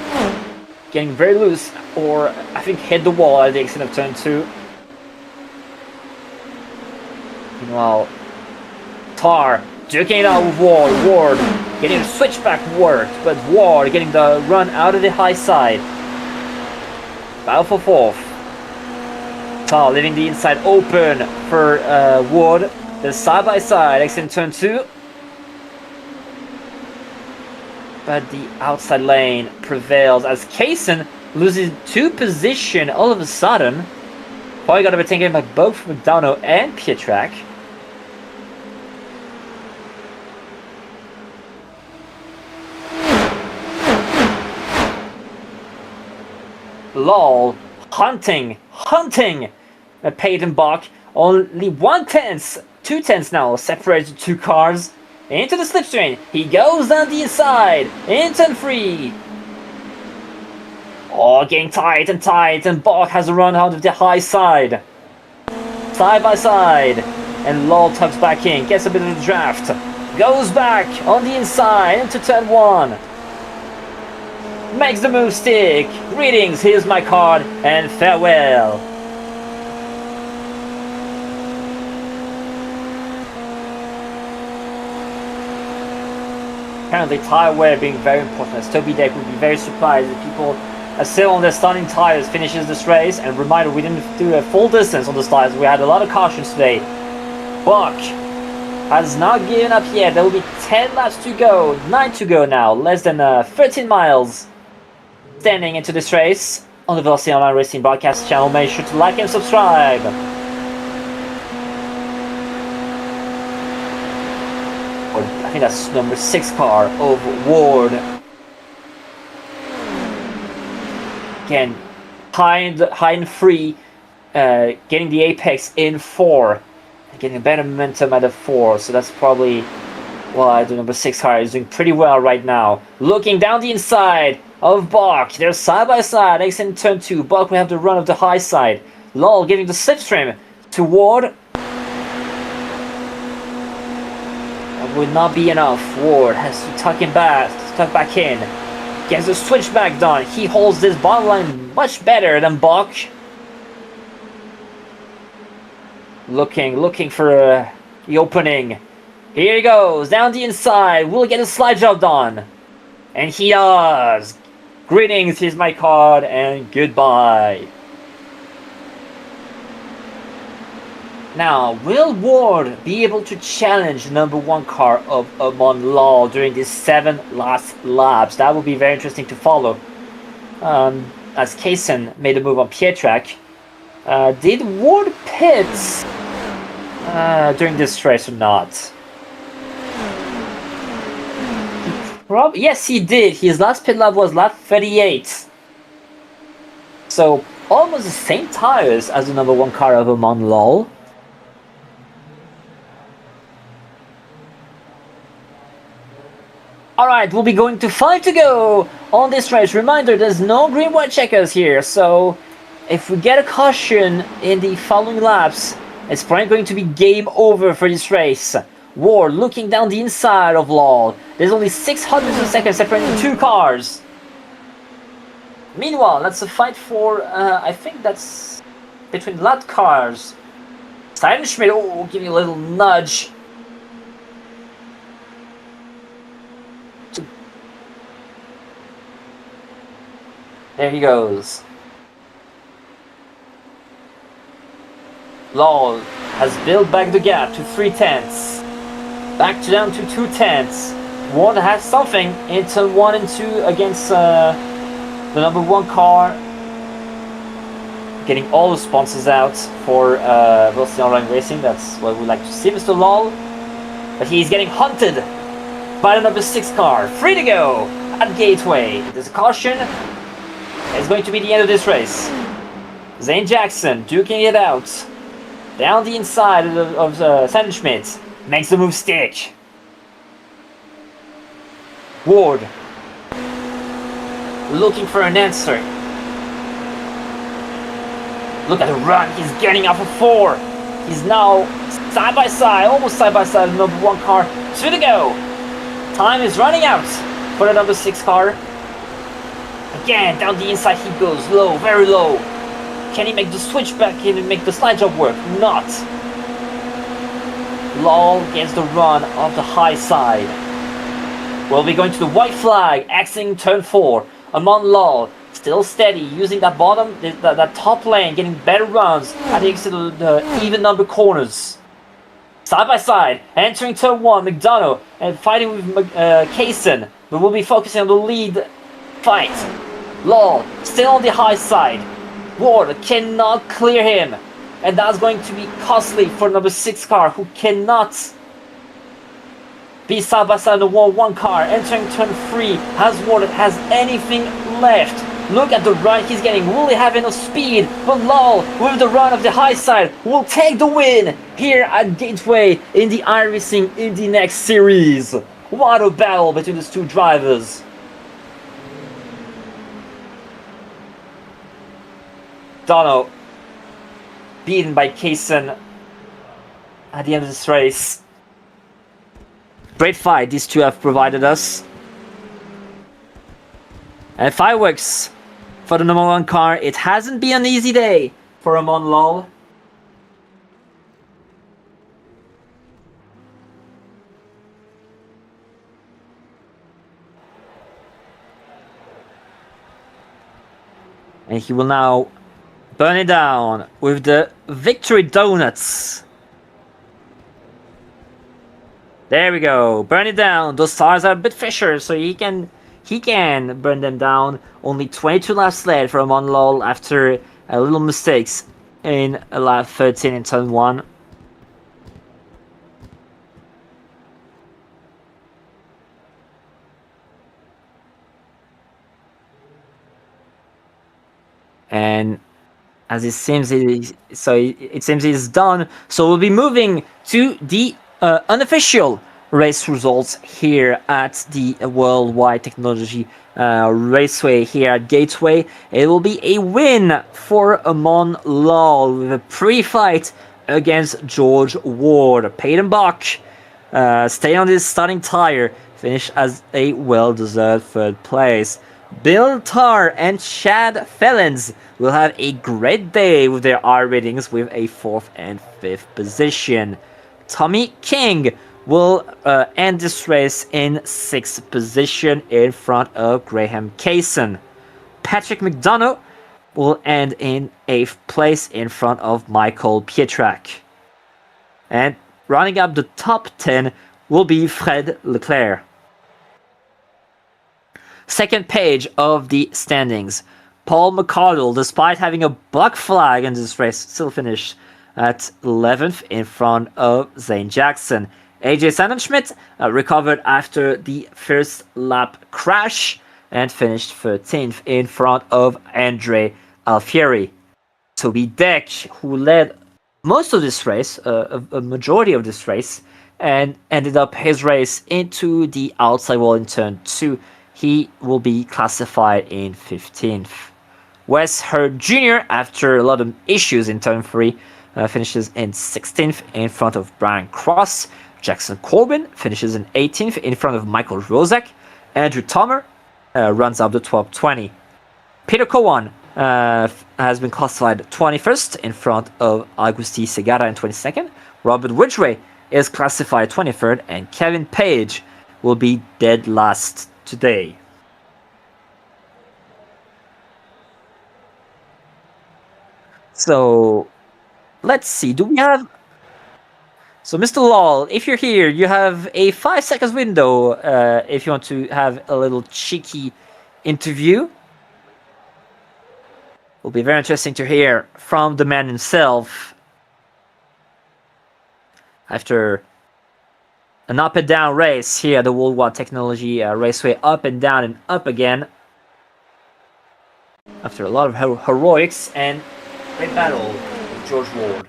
getting very loose, or I think hit the wall at the exit of turn 2. Meanwhile, Tar duking it out with Ward. Ward getting the switchback worked, but Ward getting the run out of the high side. Battle for 4th. Tar leaving the inside open for Ward. The side-by-side exit in turn 2. But the outside lane prevails as Kaysen loses 2 position all of a sudden. Probably got to be taken by both McDonough and Pietrak. Lol, hunting Peyton Bach. Only 2 tenths now separates the 2 cars. Into the slipstream, he goes down the inside, in turn 3. Oh, getting tight, and Bach has a run out of the high side. Side by side, and Lol tucks back in, gets a bit of a draft. Goes back on the inside into turn 1. Makes the move stick. Greetings, here's my card, and farewell. Apparently tire wear being very important, as Toby Deck would be very surprised if people are still on their starting tires finishes this race. And reminder, we didn't do a full distance on the tires, we had a lot of cautions today. Bach has not given up yet. There will be 10 laps to go, 9 to go now, less than 13 miles standing into this race. On the Velocity Online Racing broadcast channel, make sure to like and subscribe. I think that's number 6 car of Ward. Again, high and free, getting the apex in 4, getting a better momentum at a 4. So that's probably why the number 6 car is doing pretty well right now. Looking down the inside of Bach, they're side by side. Exit in turn 2. Bach will have the run of the high side. Lol giving the slipstream to Ward. Would not be enough. Ward has to tuck back in. Gets the switchback done. He holds this bottom line much better than Bach. Looking for the opening. Here he goes down the inside. Will get a slide job done, and he does. Greetings, here's my card, and goodbye. Now, will Ward be able to challenge the number 1 car of Amon Lal during these 7 last laps? That will be very interesting to follow. As Kaysen made a move on Pietrak. Did Ward pit during this race or not? Yes, he did. His last pit lap was lap 38. So, almost the same tires as the number 1 car of Amon Lol. Alright, we'll be going to 5 to go on this race. Reminder, there's no green-white checkers here, so if we get a caution in the following laps, it's probably going to be game over for this race. Ward looking down the inside of Lol. There's only 600 of seconds separating the 2 cars. Meanwhile, that's a fight for, I think that's between lap cars. Schmidt, oh, give me a little nudge. There he goes. Lol has built back the gap to 3/10. Back to down to 2/10. Ward has something in turn 1 and 2 against the number 1 car. Getting all the sponsors out for Wilson Online Racing. That's what we like to see, Mr. Lol. But he's getting hunted by the number 6 car. 3 to go at Gateway. There's a caution. It's going to be the end of this race. Zane Jackson duking it out. Down the inside of Schmidt. Makes the move stick. Ward. Looking for an answer. Look at the run. He's getting off of 4. He's now side by side, almost side by side, the number 1 car. 2 to go. Time is running out for the number 6 car. Again, down the inside he goes, low, very low. Can he make the switch back in and make the slide job work? Not. Lol gets the run off the high side. We'll be going to the white flag, exiting turn 4. Amon Lol, still steady, using that bottom, that top lane, getting better runs at the exit of the even number corners. Side by side, entering turn 1, McDonough, and fighting with Kaysen, but we'll be focusing on the lead fight. Lol, still on the high side. Ward cannot clear him, and that's going to be costly for number 6 car, who cannot be side by side the 1 car. Entering turn 3, has Ward has anything left? Look at the run he's getting. Will he have enough speed? But Lol, with the run of the high side, will take the win here at Gateway in the iRacing Indy NXT series. What a battle between these 2 drivers. Dono beaten by Kaysen at the end of this race. Great fight these 2 have provided us. And fireworks for the number 1 car. It hasn't been an easy day for Amon Lol. And he will now burn it down with the victory donuts. There we go. Burn it down. Those stars are a bit fisher, so he can burn them down. Only 22 laps left for Amon Lol after a little mistakes in lap 13 in turn 1. And as it seems, it seems he's done. So we'll be moving to the unofficial race results here at the Worldwide Technology Raceway here at Gateway. It will be a win for Amon Lol with a pre-fight against George Ward. Peyton Bach stay on his starting tire, finish as a well-deserved 3rd place. Bill Tarr and Chad Fellens will have a great day with their R ratings with a 4th and 5th position. Tommy King will end this race in 6th position in front of Graham Kaysen. Patrick McDonough will end in 8th place in front of Michael Pietrak. And rounding up the top 10 will be Fred Leclerc. Second page of the standings. Paul McCardle, despite having a black flag in this race, still finished at 11th in front of Zane Jackson. AJ Sadenschmidt recovered after the first lap crash and finished 13th in front of Andre Alfieri. Toby Deck, who led most of this race, a majority of this race, and ended up his race into the outside wall in turn 2. He will be classified in 15th. Wes Hurd Jr., after a lot of issues in turn 3, finishes in 16th in front of Brian Cross. Jackson Corbin finishes in 18th in front of Michael Rozak. Andrew Tomer runs up the 12:20. Peter Kowan has been classified 21st in front of Augusti Segara in 22nd. Robert Ridgway is classified 23rd, and Kevin Page will be dead last today. So let's see. Do we have? So, Mr. Lal, if you're here, you have a 5 seconds window if you want to have a little cheeky interview. Will be very interesting to hear from the man himself after an up and down race here at the Worldwide Technology Raceway, up and down and up again. After a lot of heroics and great battle with George Ward.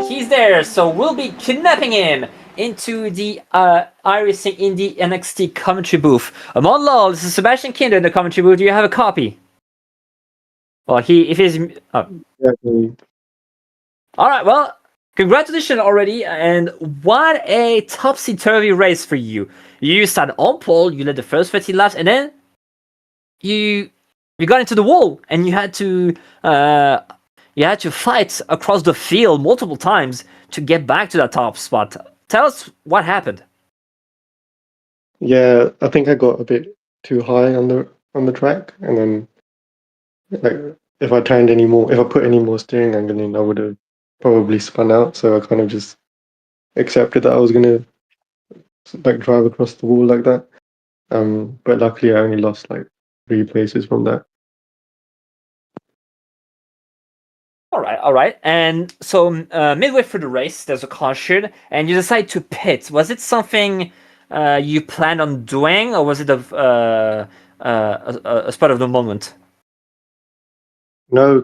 He's there, so we'll be kidnapping him into the iRacing Indy NXT commentary booth. Amon Lal, this is Sebastian Kinder in the commentary booth. Do you have a copy? Well, if he's... Oh. Yeah. Alright, well, congratulations already, and what a topsy-turvy race for you. You started on pole, you led the first 30 laps, and then you got into the wall, and you had to fight across the field multiple times to get back to that top spot. Tell us what happened. Yeah, I think I got a bit too high on the track, and then if I put any more steering angle in, I would have probably spun out. So I kind of just accepted that I was gonna drive across the wall like that. But luckily, I only lost 3 places from that. All right. And so midway through the race, there's a caution, and you decide to pit. Was it something you planned on doing, or was it a spot of the moment? No,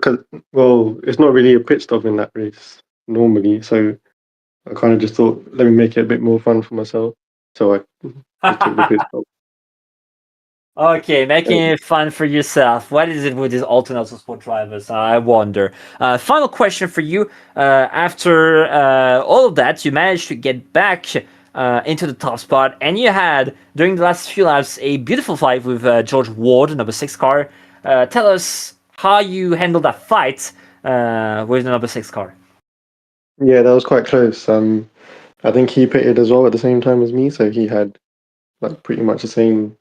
it's not really a pit stop in that race normally. So I kind of just thought, let me make it a bit more fun for myself. So I just took the pit stop. Okay, making it fun for yourself. What is it with these alternate sport drivers? I wonder. Final question for you. After all of that, you managed to get back into the top spot, and you had, during the last few laps, a beautiful fight with George Ward, number 6 car. Tell us how you handled that fight with the number 6 car. Yeah, that was quite close. I think he pitted as well at the same time as me, so he had pretty much the same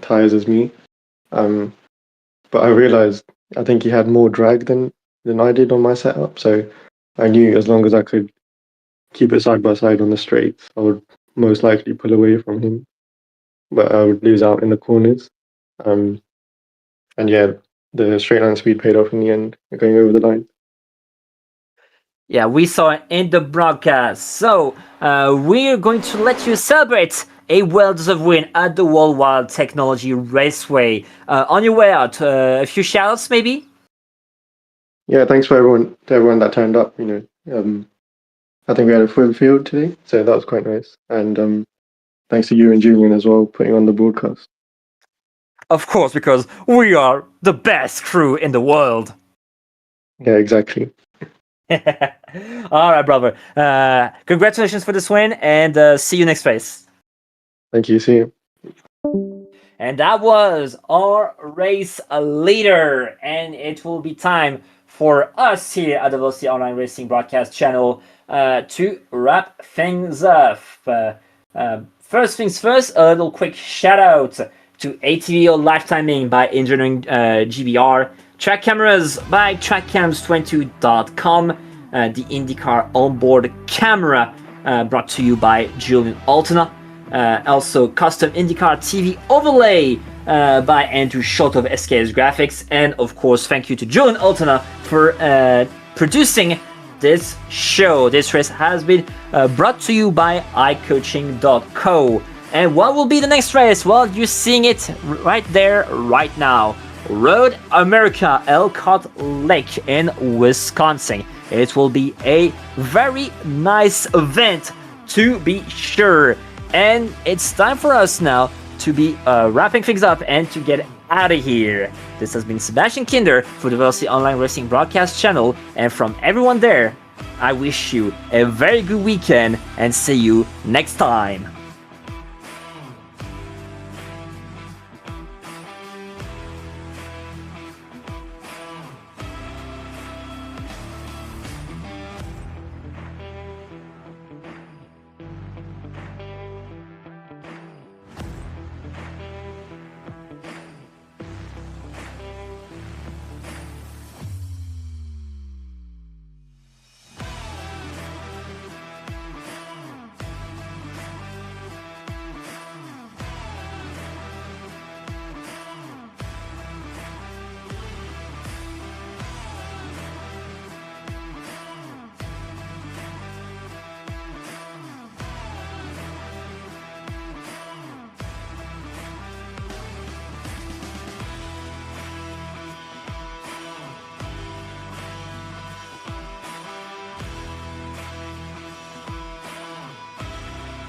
tires as me. But I realized I think he had more drag than I did on my setup, so I knew as long as I could keep it side by side on the straights, I would most likely pull away from him, but I would lose out in the corners. And yeah, the straight line speed paid off in the end, going over the line. Yeah, we saw it in the broadcast. So we're going to let you celebrate a well-deserved win at the Worldwide Technology Raceway. On your way out, a few shout-outs maybe? Yeah, thanks to everyone that turned up. I think we had a full field today, so that was quite nice. And thanks to you and Julien as well, putting on the broadcast. Of course, because we are the best crew in the world. Yeah, exactly. All right, brother. Congratulations for this win, and see you next race. Thank you. See you. And that was our race leader, and it will be time for us here at the Velocity Online Racing Broadcast Channel to wrap things up. First things first, a little quick shout out to ATVO Live Timing by Engineering GBR, Track Cameras by TrackCams22.com, the IndyCar Onboard Camera brought to you by Julien Altena. Also, custom IndyCar TV overlay by Andrew Schott of SKS Graphics, and of course, thank you to Julien Altena for producing this show. This race has been brought to you by iCoaching.co. And what will be the next race? Well, you're seeing it right there, right now. Road America, Elkhart Lake in Wisconsin. It will be a very nice event, to be sure. And it's time for us now to be wrapping things up and to get out of here. This has been Sebastian Kinder for the Velocity Online Racing Broadcast Channel, and from everyone there, I wish you a very good weekend and see you next time.